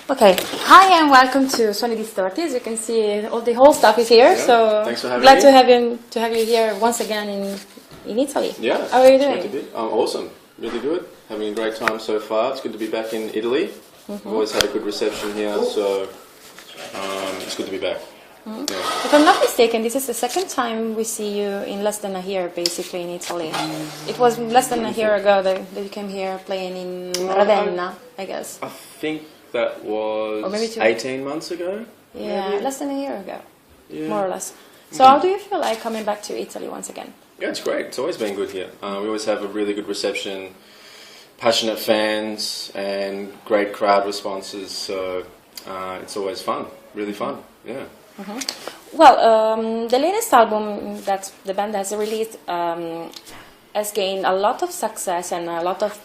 Okay, hi and welcome to Suoni Distorti. As you can see, the whole staff is here. Yeah, so thanks for having glad me. to have you here once again in Italy. Yeah, how are you it's doing? great to be. I'm awesome, really good. Having a great time so far. It's good to be back in Italy. We've always had a good reception here, so it's good to be back. Yeah. If I'm not mistaken, this is the second time we see you in less than a year, basically, in Italy. It was less than a year ago that you came here playing in Ravenna, I guess. I think that was Or maybe 18 months ago. Yeah, maybe? less than a year ago, Yeah. more or less. So how do you feel like coming back to Italy once again? Yeah, it's great. It's always been good here. We always have a really good reception, passionate fans, and great crowd responses. So it's always fun, really fun. Yeah. Well, the latest album that the band has released has gained a lot of success and a lot of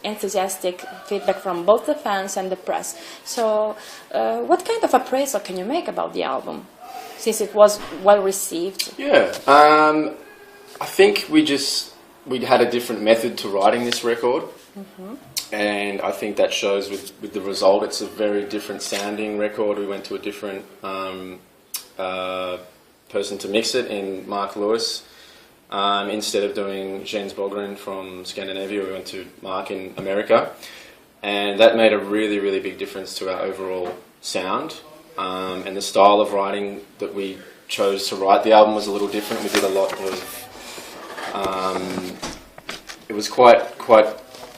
enthusiastic feedback from both the fans and the press. So what kind of appraisal can you make about the album, since it was well received? Yeah, I think we had a different method to writing this record. And I think that shows with the result. It's a very different sounding record. We went to a different person to mix it in Mark Lewis. Instead of doing Jens Bogren from Scandinavia, we went to Mark in America. And that made a really, really big difference to our overall sound. And the style of writing that we chose to write the album was a little different. We did a lot of... it was quite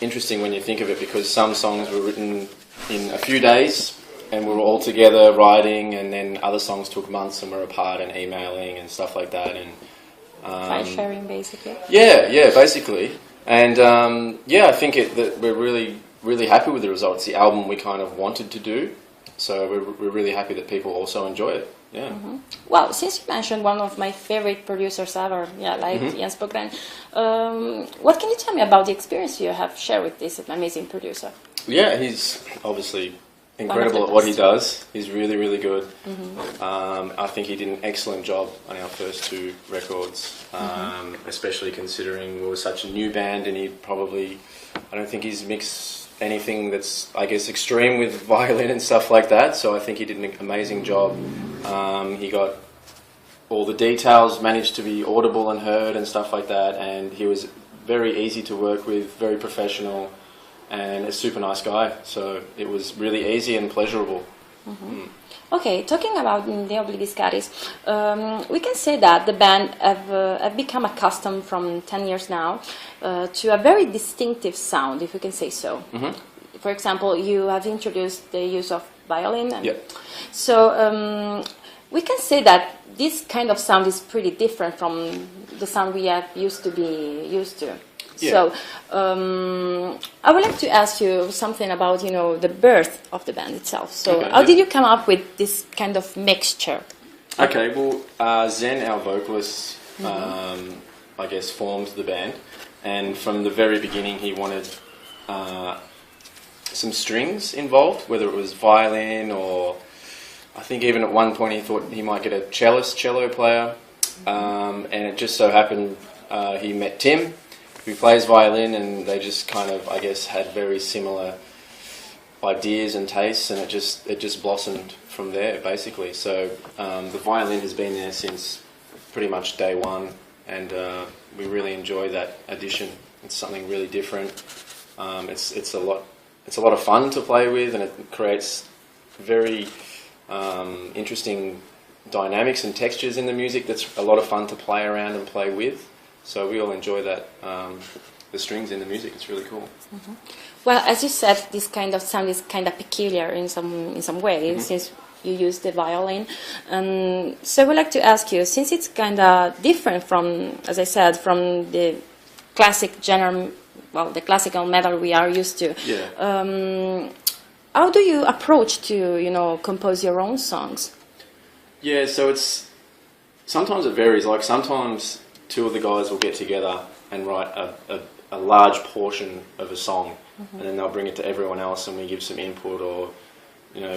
interesting when you think of it, because some songs were written in a few days and we were all together writing, and then other songs took months and were apart and emailing and stuff like that. And File sharing, basically. Yeah, basically. And I think that we're really happy with the results. The album we kind of wanted to do, so we're really happy that people also enjoy it. Yeah. Well, since you mentioned one of my favorite producers ever, Jens Bogren, what can you tell me about the experience you have shared with this amazing producer? Yeah, he's obviously incredible at what he does. He's really, really good. I think he did an excellent job on our first two records, especially considering we were such a new band, and I don't think he's mixed anything that's, I guess, extreme with violin and stuff like that, so I think he did an amazing job. He got all the details, managed to be audible and heard and stuff like that, and he was very easy to work with, very professional, and a super nice guy, so it was really easy and pleasurable. Okay, talking about Ne Obliviscaris, we can say that the band have become accustomed from 10 years now to a very distinctive sound, if we can say so. For example, you have introduced the use of violin. So we can say that this kind of sound is pretty different from the sound we have used to be used to. Yeah. So I would like to ask you something about, the birth of the band itself. So how did you come up with this kind of mixture? Okay, well, Zen, our vocalist, I guess, formed the band, and from the very beginning he wanted some strings involved, whether it was violin, or I think even at one point he thought he might get a cello player, and it just so happened he met Tim, who plays violin, and they just kind of, I guess, had very similar ideas and tastes, and it just blossomed from there, basically. So the violin has been there since pretty much day one, and we really enjoy that addition. It's something really different. It's a lot of fun to play with, and it creates very interesting dynamics and textures in the music. That's a lot of fun to play around and play with. So we all enjoy that, the strings in the music. It's really cool. Well, as you said, this kind of sound is kind of peculiar in some way, since you use the violin. So I would like to ask you, since it's kind of different from, as I said, from the classic genre, well, the classical metal we are used to. Yeah. How do you approach to, compose your own songs? Yeah, so sometimes it varies. Like sometimes two of the guys will get together and write a large portion of a song, and then they'll bring it to everyone else, and we give some input, or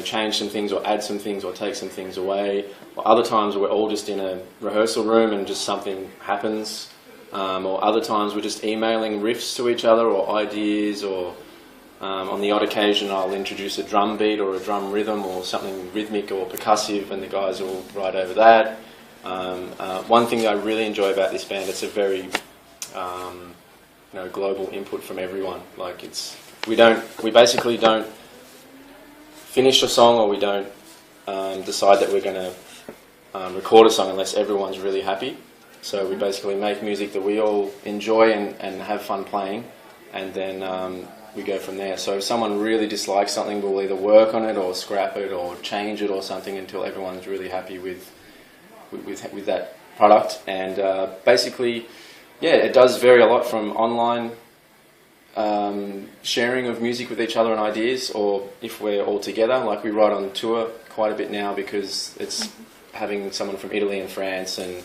change some things, or add some things, or take some things away. Or other times we're all just in a rehearsal room and just something happens, or other times we're just emailing riffs to each other, or ideas, or On the odd occasion, I'll introduce a drum beat or a drum rhythm or something rhythmic or percussive, and the guys will ride over that. One thing that I really enjoy about this band, it's a very global input from everyone. Like we basically don't finish a song, or we don't decide that we're going to record a song unless everyone's really happy. So we basically make music that we all enjoy and have fun playing, and then we go from there. So if someone really dislikes something, we'll either work on it or scrap it or change it or something until everyone's really happy with that product. And basically, it does vary a lot from online sharing of music with each other and ideas, or if we're all together, like we ride on tour quite a bit now because it's having someone from Italy and France, and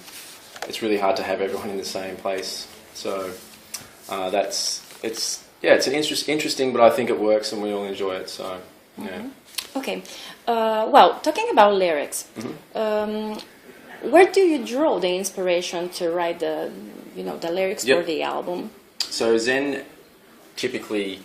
it's really hard to have everyone in the same place. So it's interesting, but I think it works and we all enjoy it. So yeah. Okay. Well, talking about lyrics, where do you draw the inspiration to write the lyrics for the album? So Zen typically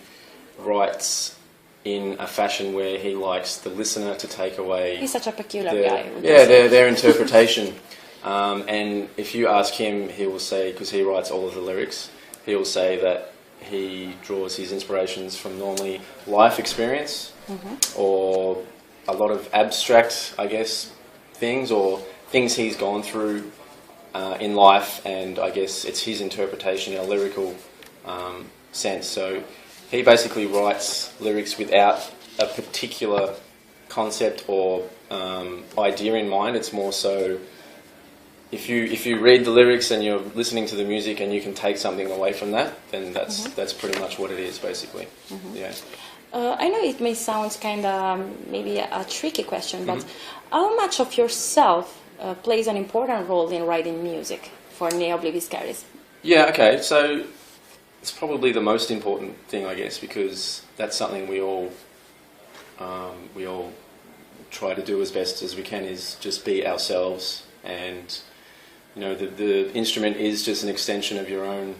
writes in a fashion where he likes the listener to take away. He's such a peculiar guy. Their interpretation. And if you ask him, he will say, because he writes all of the lyrics, he will say that he draws his inspirations from normally life experience, or a lot of abstract, I guess, things, or things he's gone through in life, and I guess it's his interpretation in a lyrical sense. So he basically writes lyrics without a particular concept or idea in mind. It's more so if you read the lyrics and you're listening to the music and you can take something away from that, then that's pretty much what it is, basically. Yeah. I know it may sound kind of maybe a tricky question, but how much of yourself plays an important role in writing music for Ne Obliviscaris? Yeah, okay, so it's probably the most important thing, I guess, because that's something we all try to do as best as we can, is just be ourselves. And the instrument is just an extension of your own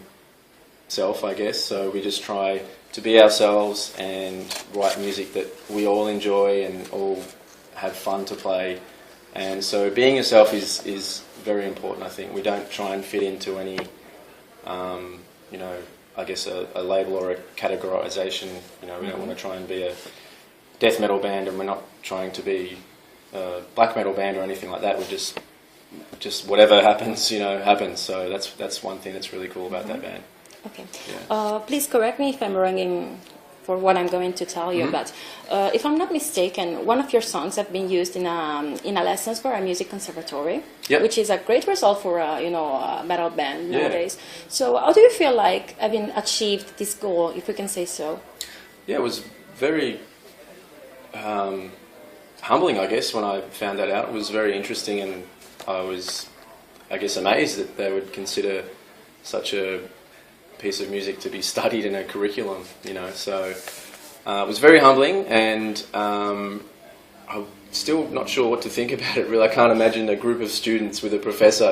self, I guess. So we just try to be ourselves and write music that we all enjoy and all have fun to play. And so being yourself is very important, I think. We don't try and fit into any, I guess a label or a categorization. We don't want to try and be a death metal band, and we're not trying to be a black metal band or anything like that. We're just whatever happens, happens. So that's one thing that's really cool about that band. Okay. Yeah. Please correct me if I'm wrong for what I'm going to tell you, but if I'm not mistaken, one of your songs have been used in a lessons for a music conservatory, which is a great result for a metal band nowadays. So how do you feel like having achieved this goal, if we can say so? Yeah, it was very humbling, I guess, when I found that out. It was very interesting, and I was, I guess, amazed that they would consider such a piece of music to be studied in a curriculum, so it was very humbling, and I'm still not sure what to think about it, really. I can't imagine a group of students with a professor,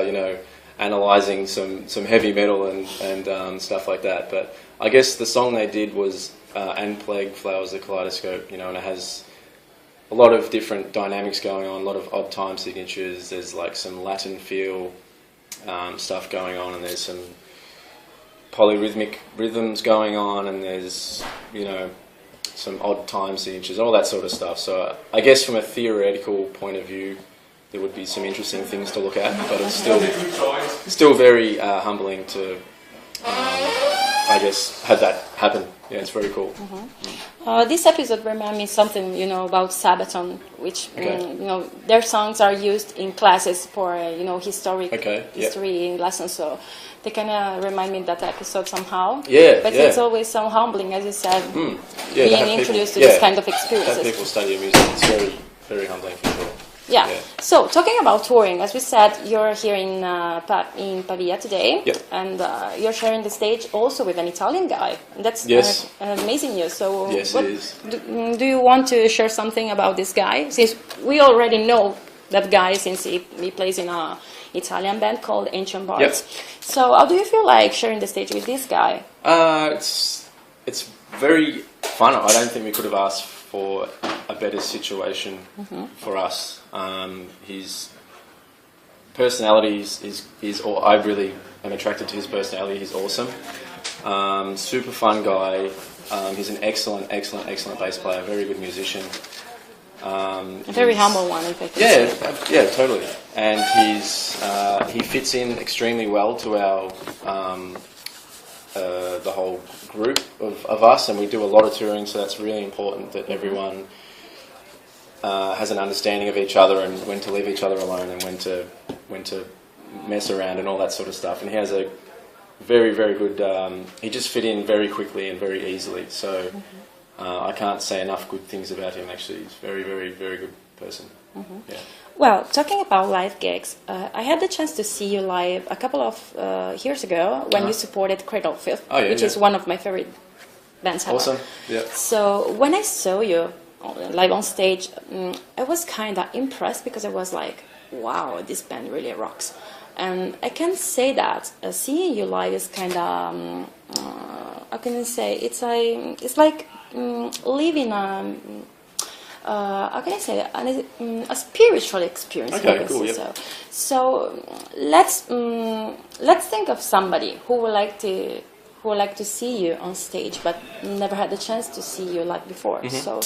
analysing some heavy metal and stuff like that. But I guess the song they did was And Plague Flowers the Kaleidoscope, and it has a lot of different dynamics going on, a lot of odd time signatures. There's like some Latin feel stuff going on, and there's some polyrhythmic rhythms going on, and there's some odd time signatures, all that sort of stuff. So I guess from a theoretical point of view, there would be some interesting things to look at, but it's still very humbling to I guess have that happen. Yeah, it's very cool. This episode reminds me something, about Sabaton, which, their songs are used in classes for, history lessons. So they kind of remind me of that episode somehow. Yeah, but it's always so humbling, as you said, being introduced to this kind of experiences. Have people study music. It's very, very humbling for sure. Yeah. So talking about touring, as we said, you're here in Pavia today, and you're sharing the stage also with an Italian guy. That's an amazing news. So yes, it is. Do you want to share something about this guy? Since we already know that guy, since he plays in an Italian band called Ancient Bards. So how do you feel like sharing the stage with this guy? It's very fun. I don't think we could have asked for a better situation for us. His personality is or I really am attracted to his personality. He's awesome. Super fun guy. He's an excellent bass player. Very good musician. A very humble one, if I can say. Yeah, totally. And he fits in extremely well to our the whole group of us, and we do a lot of touring, so that's really important that everyone has an understanding of each other and when to leave each other alone and when to mess around and all that sort of stuff. And he has a very good. He just fit in very quickly and very easily. So I can't say enough good things about him. Actually, he's very good person. Yeah. Well, talking about live gigs, I had the chance to see you live a couple of years ago when you supported Cradle of Filth, which is one of my favorite bands ever. Awesome. Yeah. So when I saw you live on stage, I was kind of impressed because I was like, wow, this band really rocks. And I can say that seeing you live is kind of, how can I say, it's like living how can I say a spiritual experience. Okay, cool. Yep. So let's think of somebody who would like to see you on stage but never had the chance to see you live before. So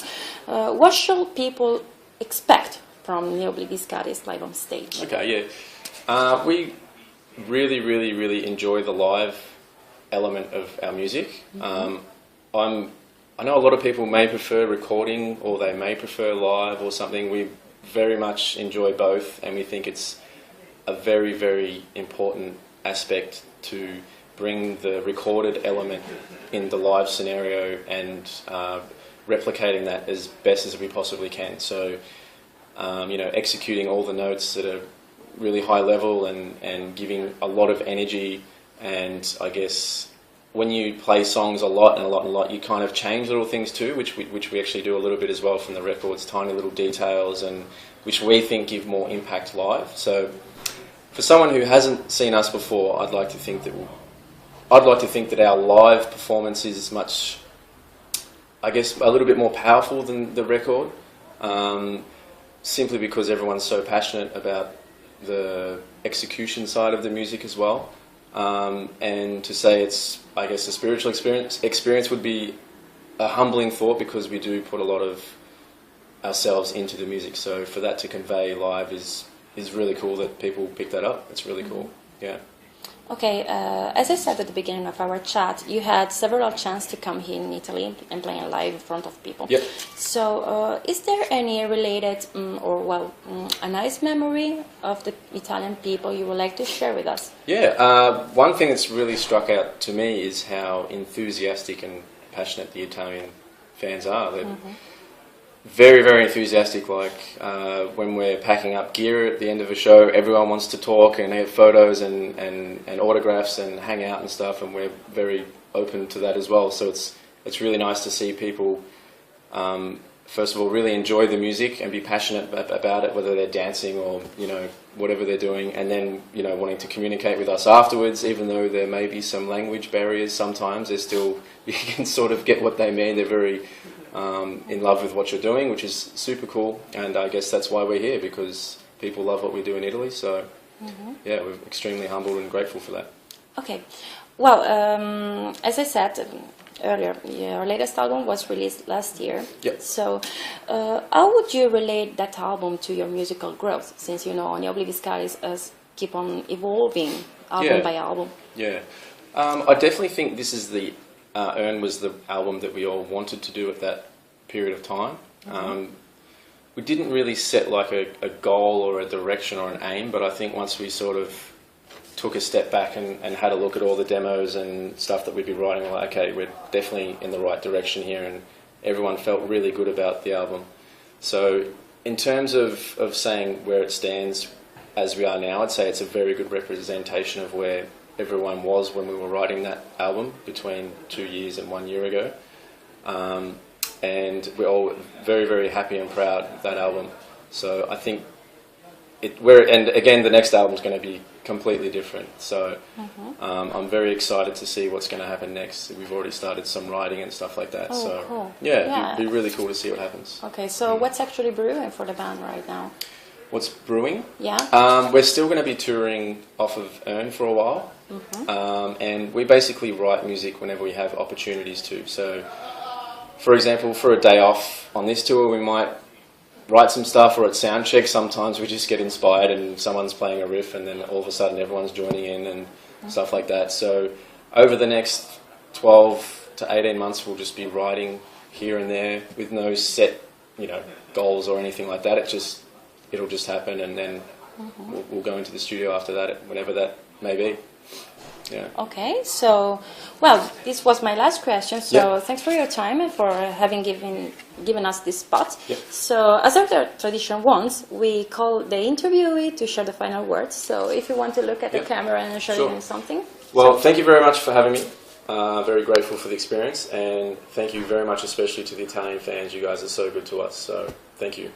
what should people expect from Ne Obliviscaris live on stage? Okay, yeah. We really enjoy the live element of our music. I know a lot of people may prefer recording or they may prefer live or something. We very much enjoy both, and we think it's a very important aspect to bring the recorded element in the live scenario and replicating that as best as we possibly can. So, executing all the notes at a really high level and giving a lot of energy. And I guess when you play songs a lot, you kind of change little things too, which we actually do a little bit as well from the records, tiny little details, and which we think give more impact live. So for someone who hasn't seen us before, I'd like to think that our live performance is much, I guess, a little bit more powerful than the record, simply because everyone's so passionate about the execution side of the music as well. And to say it's, I guess, a spiritual experience would be a humbling thought, because we do put a lot of ourselves into the music. So for that to convey live is really cool that people pick that up. It's really cool. Yeah. Okay, as I said at the beginning of our chat, you had several chances to come here in Italy and play live in front of people. Yep. So is there any related a nice memory of the Italian people you would like to share with us? Yeah, one thing that's really struck out to me is how enthusiastic and passionate the Italian fans are. They're very enthusiastic. Like when we're packing up gear at the end of a show, everyone wants to talk and have photos and autographs and hang out and stuff, and we're very open to that as well. So it's really nice to see people first of all really enjoy the music and be passionate about it, whether they're dancing or whatever they're doing, and then wanting to communicate with us afterwards, even though there may be some language barriers sometimes. There's still, you can sort of get what they mean. They're very in love with what you're doing, which is super cool, and I guess that's why we're here, because people love what we do in Italy. So yeah, we're extremely humbled and grateful for that. Okay, well, as I said earlier, your latest album was released last year. Yep. So how would you relate that album to your musical growth, since Ne Obliviscaris keep on evolving album by album? Yeah, I definitely think this is the Earn was the album that we all wanted to do at that period of time. We didn't really set like a goal or a direction or an aim, but I think once we sort of took a step back and had a look at all the demos and stuff that we'd be writing, we're like, okay, we're definitely in the right direction here, and everyone felt really good about the album. So in terms of saying where it stands as we are now, I'd say it's a very good representation of where everyone was when we were writing that album between 2 years and 1 year ago. And we're all very happy and proud of that album. So I think and again, the next album's going to be completely different. So I'm very excited to see what's going to happen next. We've already started some writing and stuff like that. Oh, so cool. yeah, it'd be really cool to see what happens. Okay, so what's actually brewing for the band right now? What's brewing? Yeah. We're still going to be touring off of Earn for a while, and we basically write music whenever we have opportunities to. So, for example, for a day off on this tour, we might write some stuff, or at sound check sometimes we just get inspired and someone's playing a riff and then all of a sudden everyone's joining in and stuff like that. So over the next 12 to 18 months we'll just be writing here and there with no set, goals or anything like that. It'll just happen, and then we'll go into the studio after that, whenever that may be. Yeah. Okay, so, well, this was my last question, so thanks for your time and for having given us this spot. Yep. So, as our tradition wants, we call the interviewee to share the final words, so if you want to look at the camera and show them something. Well, thank you very much for having me. Very grateful for the experience, and thank you very much especially to the Italian fans. You guys are so good to us, so thank you.